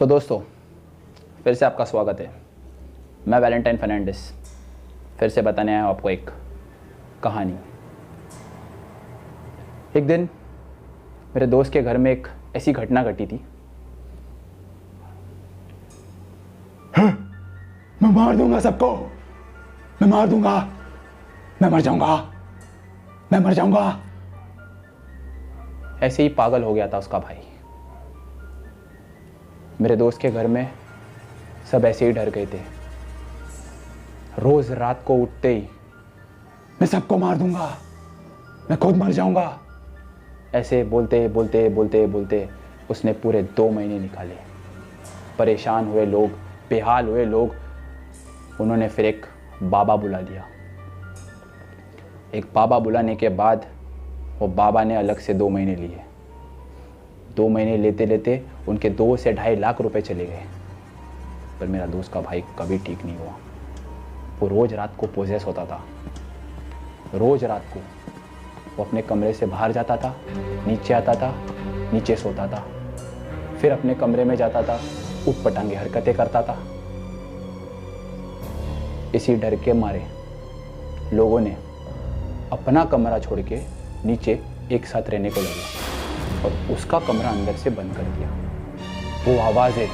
तो दोस्तों, फिर से आपका स्वागत है। मैं वैलेंटाइन फर्नांडिस फिर से बताने आया हूँ आपको एक कहानी। एक दिन मेरे दोस्त के घर में एक ऐसी घटना घटी थी। मैं मार दूंगा सबको, मैं मार दूंगा, मैं मर जाऊंगा, मैं मर जाऊंगा। ऐसे ही पागल हो गया था उसका भाई। मेरे दोस्त के घर में सब ऐसे ही डर गए थे। रोज रात को उठते ही मैं सबको मार दूंगा, मैं खुद मर जाऊंगा। ऐसे बोलते बोलते बोलते बोलते उसने पूरे 2 महीने निकाले। परेशान हुए लोग, बेहाल हुए लोग, उन्होंने फिर एक बाबा बुला लिया। एक बाबा बुलाने के बाद वो बाबा ने अलग से 2 महीने लिए। 2 महीने लेते लेते उनके 2 से 2.5 लाख रुपए चले गए। पर मेरा दोस्त का भाई कभी ठीक नहीं हुआ। वो रोज़ रात को पोजेस होता था। रोज़ रात को वो अपने कमरे से बाहर जाता था, नीचे आता था, नीचे सोता था, फिर अपने कमरे में जाता था, ऊटपटांगी हरकतें करता था। इसी डर के मारे लोगों ने अपना कमरा छोड़ के नीचे एक साथ रहने को लगे और उसका कमरा अंदर से बंद कर दिया। वो आवाज़ें,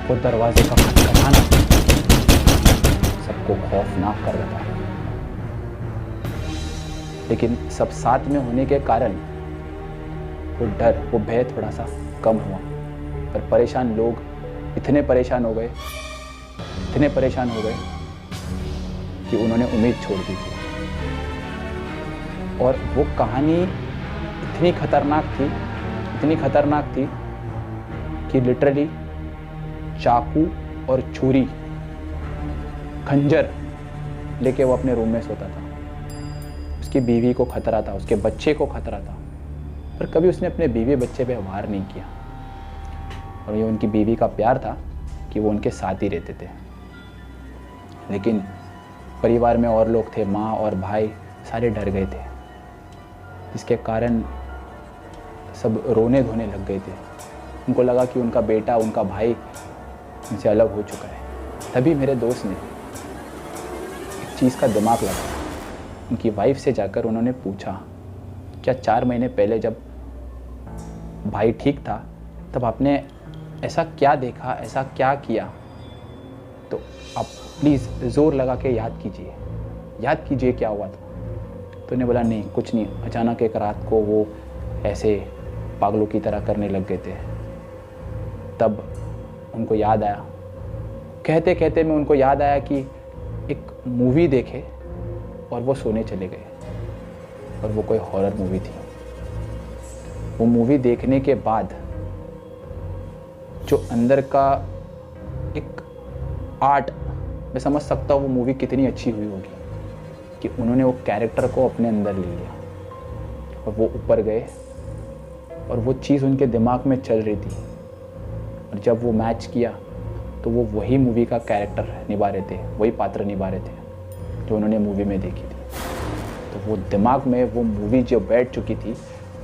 वो दरवाजे का खटखटाना सबको खौफनाक कर देता। लेकिन सब साथ में होने के कारण वो डर, वो भय थोड़ा सा कम हुआ। पर परेशान लोग इतने परेशान हो गए, इतने परेशान हो गए कि उन्होंने उम्मीद छोड़ दी थी। और वो कहानी इतनी खतरनाक थी कि लिटरली चाकू और छुरी, खंजर लेके वो अपने रूम में सोता था। उसकी बीवी को खतरा था, उसके बच्चे को खतरा था, पर कभी उसने अपने बीवी बच्चे पे वार नहीं किया। और ये उनकी बीवी का प्यार था कि वो उनके साथ ही रहते थे। लेकिन परिवार में और लोग थे, माँ और भाई सारे डर गए थे, जिसके कारण सब रोने धोने लग गए थे। उनको लगा कि उनका बेटा, उनका भाई उनसे अलग हो चुका है। तभी मेरे दोस्त ने एक चीज़ का दिमाग लगाया। उनकी वाइफ से जाकर उन्होंने पूछा, क्या 4 महीने पहले जब भाई ठीक था तब आपने ऐसा क्या देखा, ऐसा क्या किया? तो आप प्लीज़ ज़ोर लगा के याद कीजिए क्या हुआ था। तो उन्हें बोला, नहीं कुछ नहीं, अचानक एक रात को वो ऐसे पागलों की तरह करने लग गए थे। तब उनको याद आया, कहते कहते में उनको याद आया कि एक मूवी देखे और वो सोने चले गए। और वो कोई हॉरर मूवी थी। वो मूवी देखने के बाद जो अंदर का एक आर्ट, मैं समझ सकता हूँ वो मूवी कितनी अच्छी हुई होगी कि उन्होंने वो कैरेक्टर को अपने अंदर ले लिया और वो ऊपर गए और वो चीज़ उनके दिमाग में चल रही थी। और जब वो मैच किया तो वो वही मूवी का कैरेक्टर निभा रहे थे, वही पात्र निभा रहे थे जो उन्होंने मूवी में देखी थी। तो वो दिमाग में वो मूवी जो बैठ चुकी थी,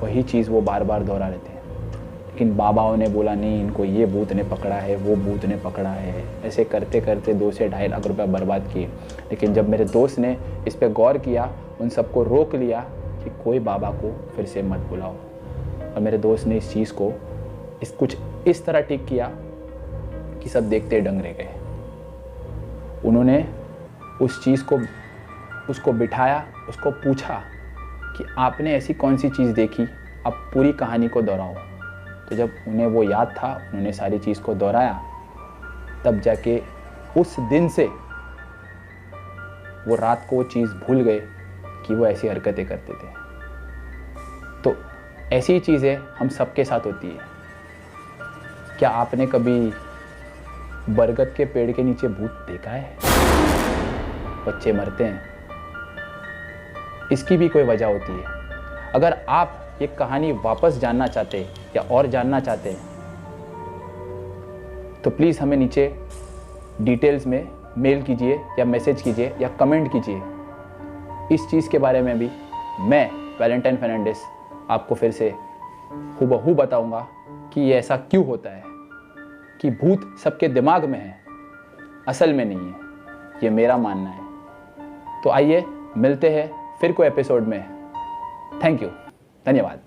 वही चीज़ वो बार बार दोहरा रहे थे। लेकिन बाबाओं ने बोला, नहीं इनको ये भूत ने पकड़ा है, वो भूत ने पकड़ा है। ऐसे करते करते 2 से 2.5 लाख रुपया बर्बाद किए। लेकिन जब मेरे दोस्त ने इस पर गौर किया, उन सबको रोक लिया कि कोई बाबा को फिर से मत बुलाओ। और मेरे दोस्त ने इस चीज़ को कुछ इस तरह ठीक किया कि सब देखते दंग रह गए। उन्होंने उस चीज़ को, उसको बिठाया, उसको पूछा कि आपने ऐसी कौन सी चीज़ देखी, आप पूरी कहानी को दोहराओ। तो जब उन्हें वो याद था, उन्होंने सारी चीज़ को दोहराया। तब जाके उस दिन से वो रात को वो चीज़ भूल गए कि वो ऐसी हरकतें करते थे। तो ऐसी चीज़ें हम सबके साथ होती है। क्या आपने कभी बरगद के पेड़ के नीचे भूत देखा है? बच्चे मरते हैं, इसकी भी कोई वजह होती है। अगर आप ये कहानी वापस जानना चाहते हैं या और जानना चाहते हैं तो प्लीज़ हमें नीचे डिटेल्स में मेल कीजिए या मैसेज कीजिए या कमेंट कीजिए। इस चीज़ के बारे में भी मैं वैलेंटाइन फर्नांडिस आपको फिर से हूबहू बताऊंगा कि ये ऐसा क्यों होता है। कि भूत सबके दिमाग में है, असल में नहीं है, ये मेरा मानना है। तो आइए मिलते हैं फिर कोई एपिसोड में। थैंक यू, धन्यवाद।